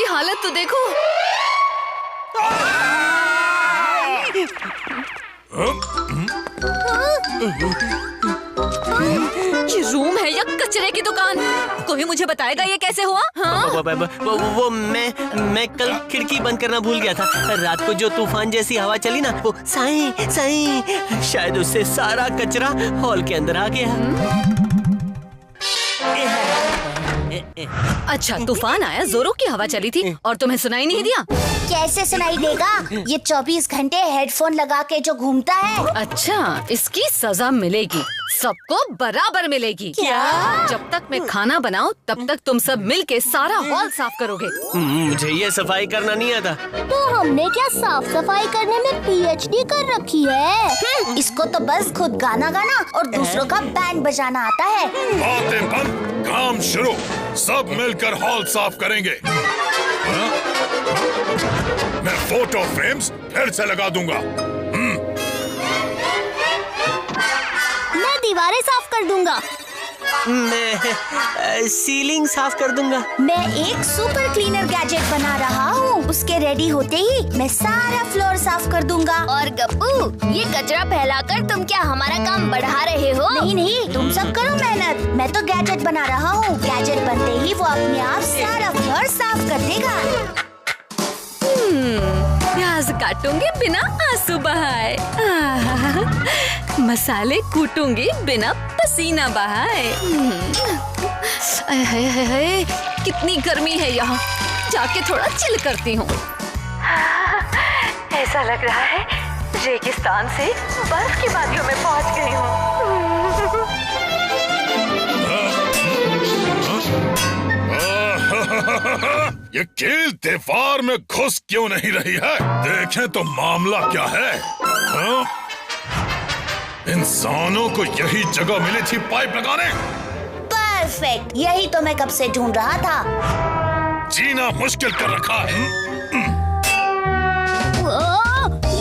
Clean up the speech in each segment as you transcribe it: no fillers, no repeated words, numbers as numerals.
इसकी हालत तो देखो। ये रूम है या कचरे की दुकान? कोई मुझे बताएगा ये कैसे हुआ? हाँ? वो मैं कल खिड़की बंद करना भूल गया था। रात को जो तूफान जैसी हवा चली ना, वो साई साई, शायद उससे सारा कचरा हॉल के अंदर आ गया। अच्छा, तूफान आया, जोरों की हवा चली थी और तुम्हें सुनाई नहीं दिया? कैसे सुनाई देगा? ये 24 घंटे हेडफोन लगा के जो घूमता है। अच्छा, इसकी सजा मिलेगी, सबको बराबर मिलेगी। क्या? जब तक मैं खाना बनाऊं तब तक तुम सब मिलके सारा हॉल साफ करोगे। मुझे ये सफाई करना नहीं आता। तो हमने क्या साफ सफाई करने में PhD कर रखी है? इसको तो बस खुद गाना गाना और दूसरों का बैंड बजाना आता है। बातें बंद, काम शुरू। सब मिलकर हॉल साफ करेंगे। हाँ? मैं फोटो फ्रेम्स फिर से लगा दूंगा। मैं दीवारें साफ कर दूंगा। मैं सीलिंग साफ कर दूंगा। मैं एक सुपर क्लीनर गैजेट बना रहा हूँ। उसके रेडी होते ही मैं सारा फ्लोर साफ कर दूंगा। और गप्पू, ये कचरा फैलाकर तुम क्या हमारा काम बढ़ा रहे हो? नहीं नहीं, तुम सब करो मेहनत। मैं तो गैजेट बना रहा हूँ। गैजेट बनते ही वो अपने आप सारा फ्लोर साफ कर देगा। प्याज काटूंगी बिना आंसू बहाए, मसाले कूटूंगी बिना पसीना बहाए। हाय, कितनी गर्मी है यहाँ, जाके थोड़ा चिल करती हूँ। ऐसा लग रहा है रेगिस्तान से बर्फ की वादियों में पहुँच गई हूँ। ये कील दीवार में घुस क्यों नहीं रही है? देखें तो मामला क्या है? हाँ? इंसानों को यही जगह मिली थी पाइप लगाने। परफेक्ट, यही तो मैं कब से ढूंढ रहा था। जीना मुश्किल कर रखा है।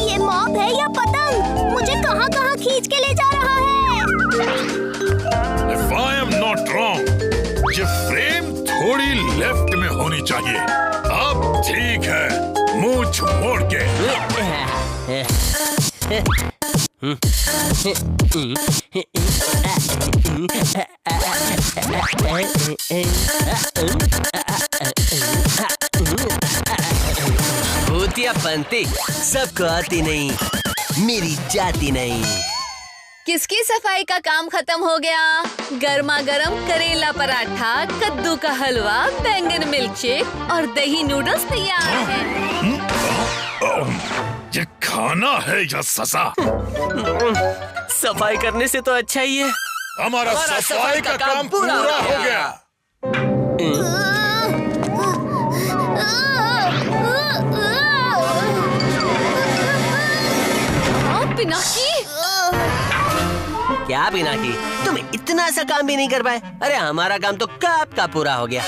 ये मॉप है या पतंग? मुझे कहाँ-कहाँ खींच के ले जा रहा है? If I am not wrong, ये फ्रेम थोड़ी लेफ्ट में होनी चाहिए। अब ठीक है, मुंह मोड़ के। भूतिया बनती सबको आती नहीं, मेरी जाती नहीं। किसकी सफाई का काम खत्म हो गया? गर्मा गर्म करेला पराठा, कद्दू का हलवा, बैंगन मिल्कशेक और दही नूडल्स तैयार हैं। ये खाना है या सजा? सफाई करने से तो अच्छा ही है। हमारा सफाई का काम पूरा हो गया। पिनाकी, क्या बिना की? तुम इतना सा काम भी नहीं कर पाए? अरे हमारा काम तो कब का पूरा हो गया।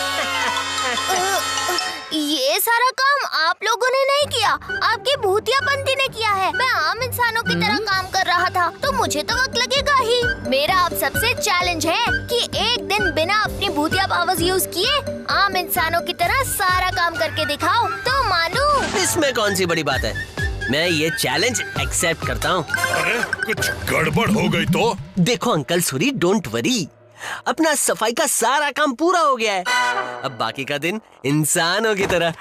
ये सारा काम आप लोगों ने नहीं किया, आपकी भूतियापंती ने किया है। मैं आम इंसानों की तरह काम कर रहा था, तो मुझे तो वक्त लगेगा ही। मेरा आप सबसे चैलेंज है कि एक दिन बिना अपनी भूतिया पावर्स यूज किए आम इंसानों की तरह सारा काम करके दिखाओ, तो मानू। इसमें कौन सी बड़ी बात है? मैं ये चैलेंज एक्सेप्ट करता हूँ। अरे कुछ गड़बड़ हो गई तो? देखो अंकल सूरी, डोंट वरी, अपना सफाई का सारा काम पूरा हो गया है। अब बाकी का दिन इंसानों की तरह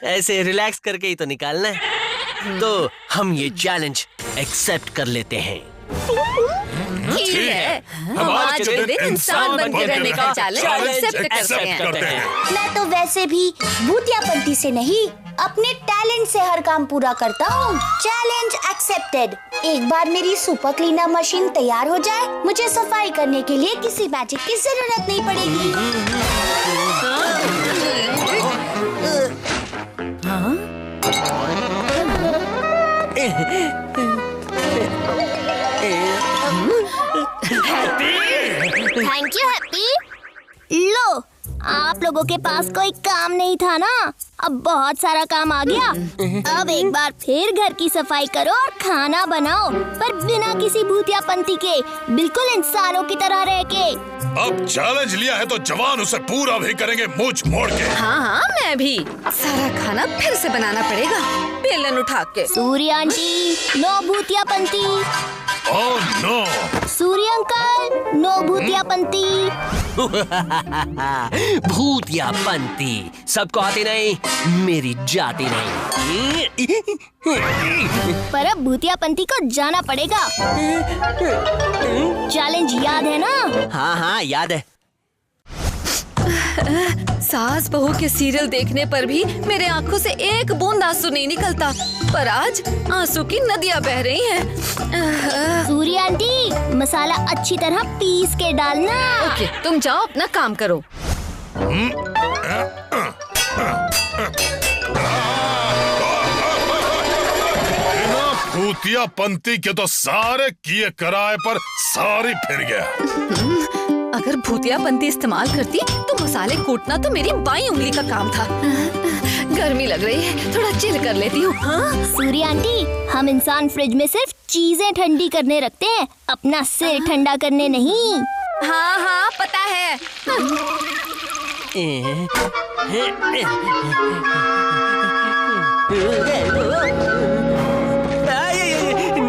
ऐसे रिलैक्स करके ही तो निकालना है। तो हम ये चैलेंज एक्सेप्ट कर लेते हैं। ठीक है, हम आज के दिन इंसान बन के रहने का चैलेंज एक्सेप्ट करते हैं। मैं तो वैसे भी भूतियापंती से नहीं, अपने टैलेंट से हर काम पूरा करता हूँ। Challenge accepted. एक बार मेरी सुपर क्लीनर मशीन तैयार हो जाए, मुझे सफाई करने के लिए किसी मैजिक की जरूरत नहीं पड़ेगी। Thank you happy. लो, आप लोगों के पास कोई काम नहीं था ना, अब बहुत सारा काम आ गया। अब एक बार फिर घर की सफाई करो और खाना बनाओ, पर बिना किसी भूतियापंती के, बिल्कुल इंसानों की तरह रह के। अब चैलेंज लिया है तो जवान उसे पूरा भी करेंगे मुंह मोड़ के। हाँ हाँ, मैं भी। सारा खाना फिर से बनाना पड़ेगा, बेलन उठा के। सूर्य आंटी, नो भूतियापंती। Oh no. Surya uncle, no भूतियापंती। भूतियापंती सबको आती नहीं, मेरी जाती नहीं। पर अब भूतियापंती को जाना पड़ेगा। चैलेंज याद है ना? हाँ हाँ याद है। सास बहू के सीरियल देखने पर भी मेरे आंखों से एक बूंद आंसू नहीं निकलता, पर आज आंसू की नदियां बह रही हैं। सूर्य आंटी, मसाला अच्छी तरह पीस के डालना। ओके, तुम जाओ अपना काम करो। बिना भूतियापंती के तो सारे किए कराए पर सारी फिर गया। अगर भूतियापंती इस्तेमाल करती तो मसाले कूटना तो मेरी बाईं उंगली का काम था। गर्मी लग रही है, थोड़ा चिल कर लेती हूँ। हाँ? सूर्य आंटी, हम इंसान फ्रिज में सिर्फ चीजें ठंडी करने रखते हैं, अपना सिर ठंडा करने नहीं। हाँ हाँ पता है।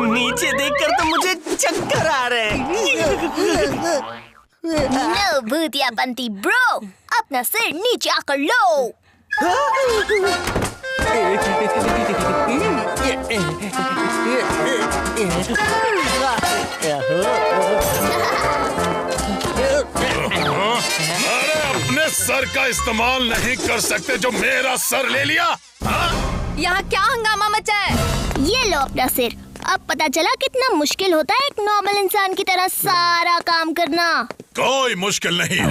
नीचे देखकर तो मुझे चक्कर आ रहे हैं। नो भूतियापंती ब्रो, अपना सिर नीचे आकर लो। अरे अपने सर का इस्तेमाल नहीं कर सकते जो मेरा सर ले लिया। यहाँ क्या हंगामा मचा है? ये लो अपना सिर। अब पता चला कितना मुश्किल होता है एक नॉर्मल इंसान की तरह सारा काम करना। कोई मुश्किल नहीं है।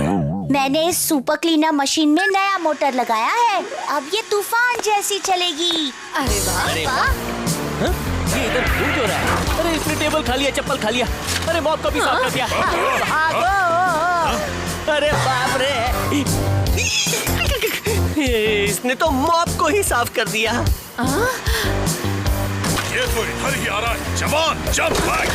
मैंने इस सुपर क्लीनर मशीन में नया मोटर लगाया है, अब ये तूफान जैसी चलेगी। अरे वाह। अरे वाह, ये इधर भूत हो रहा है। अरे इसने टेबल खा लिया, चप्पल खा लिया। अरे मॉप को भी साफ कर दिया। भागो। अरे बाप रे, इसने तो मॉप को ही साफ कर दिया। ये तो इधर ही आ रहा है। जवान जंप बैक।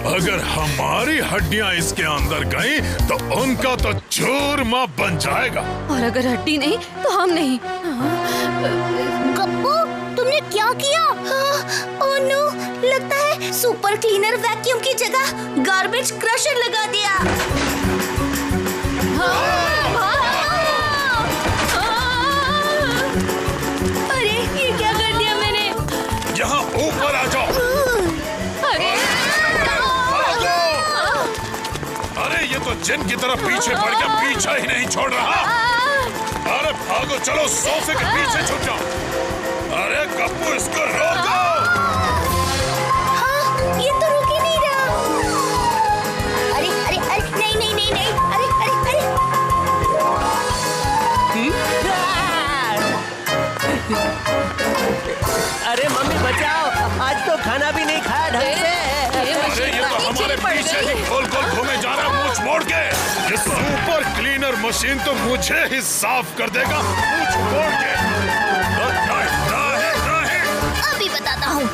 अगर हमारी हड्डियां इसके अंदर गई तो उनका तो चूरमा बन जाएगा। और अगर हड्डी नहीं तो हम नहीं। गप्पू, तुमने क्या किया? ओह नो, लगता है सुपर क्लीनर वैक्यूम की जगह गार्बेज क्रशर लगा दिया। अरे ये क्या कर दिया मैंने? यहाँ ऊपर आ जाओ। अरे अरे ये तो जिन की तरह पीछे पड़ गया, पीछा ही नहीं छोड़ रहा। अरे भागो, चलो सोफे के पीछे छुप जाओ। अरे गप्पू, इसको रोको। ये तो रुक ही नहीं रहा। अरे अरे अरे नहीं नहीं नहीं नहीं, अरे अरे अरे। अरे मम्मी बचाओ, आज तो खाना भी नहीं खाया ढंग से। अरे ये तो हमारे पीछे ही गोल गोल घूमे जा रहा है मुंह मोड़ के। ये सुपर क्लीनर मशीन तो मुझे ही साफ कर देगा मुंह मोड़ के। अभी बताता हूँ।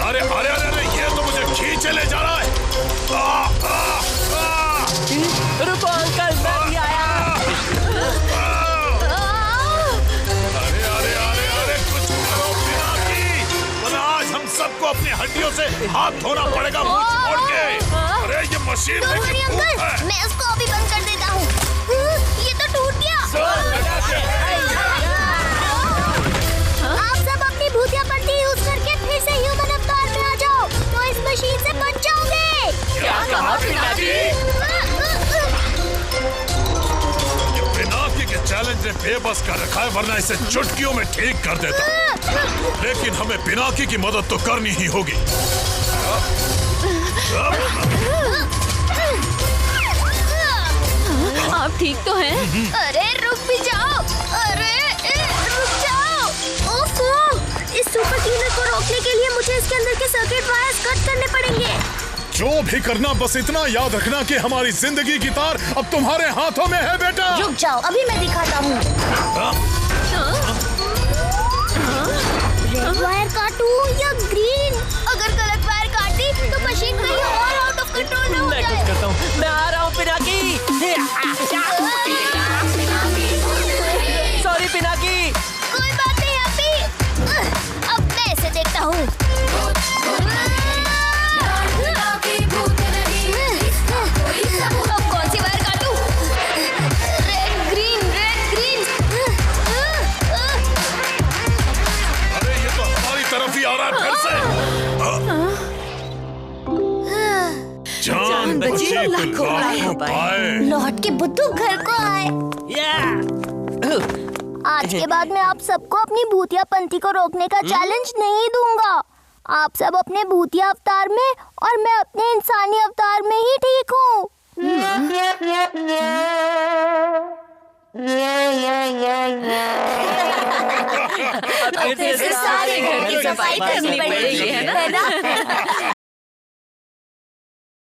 अरे अरे अरे ये तो मुझे खींचे ले जा रहा है। रुको अंकल, मैं भी आया। अरे अरे अरे अरे कुछ करो पिनाकी, वरना आज हम सबको अपनी हड्डियों से हाथ धोना पड़ेगा मुंह मोड़ के। अरे ये मशीन है कि भूत है? मैं इसको अभी बंद कर देता हूँ। ये तो टूट गया। आप सब अपनी भूतियापंती यूज करके फिर से ह्यूमन अवतार में आ जाओ, तो इस मशीन से बच जाओगे। क्या कहा पिनाकी? पिनाकी के चैलेंज ने बेबस कर रखा है, वरना इसे चुटकियों में ठीक कर देता। लेकिन हमें पिनाकी की मदद तो करनी ही होगी। आप ठीक तो हैं? अरे रुक भी जाओ। अरे रुक जाओ। ओफो, इस सुपर क्लीनर को रोकने के लिए मुझे इसके अंदर के सर्किट वायर्स कट करने पड़ेंगे। जो भी करना बस इतना याद रखना कि हमारी जिंदगी की तार अब तुम्हारे हाथों में है बेटा। रुक जाओ, अभी मैं दिखाता हूँ। रेड वायर काटूं या ग्रीन? अगर गलत वायर काटी तो मशीन कहीं और आउट ऑफ कंट्रोल न हो मैं जाए। कुछ करता हूँ, मैं आ रहा हूँ पिनाकी। सॉरी पिनाकी। कोई बात नहीं अभी। अब मैं इसे देखता हूँ। अब कौन सी वायर काटूं? Red green red green. अरे ये तो हमारी तरफ ही आ रहा है फिर से। जान बची लाखों पाए। लौट के बुद्धू घर को आए। आज के बाद मैं आप सबको अपनी भूतियापंथी को रोकने का चैलेंज नहीं दूंगा। आप सब अपने भूतिया अवतार में और मैं अपने इंसानी अवतार में ही ठीक हूँ। अब फिर से सारे घर की सफाई करनी पड़ेगी, है ना?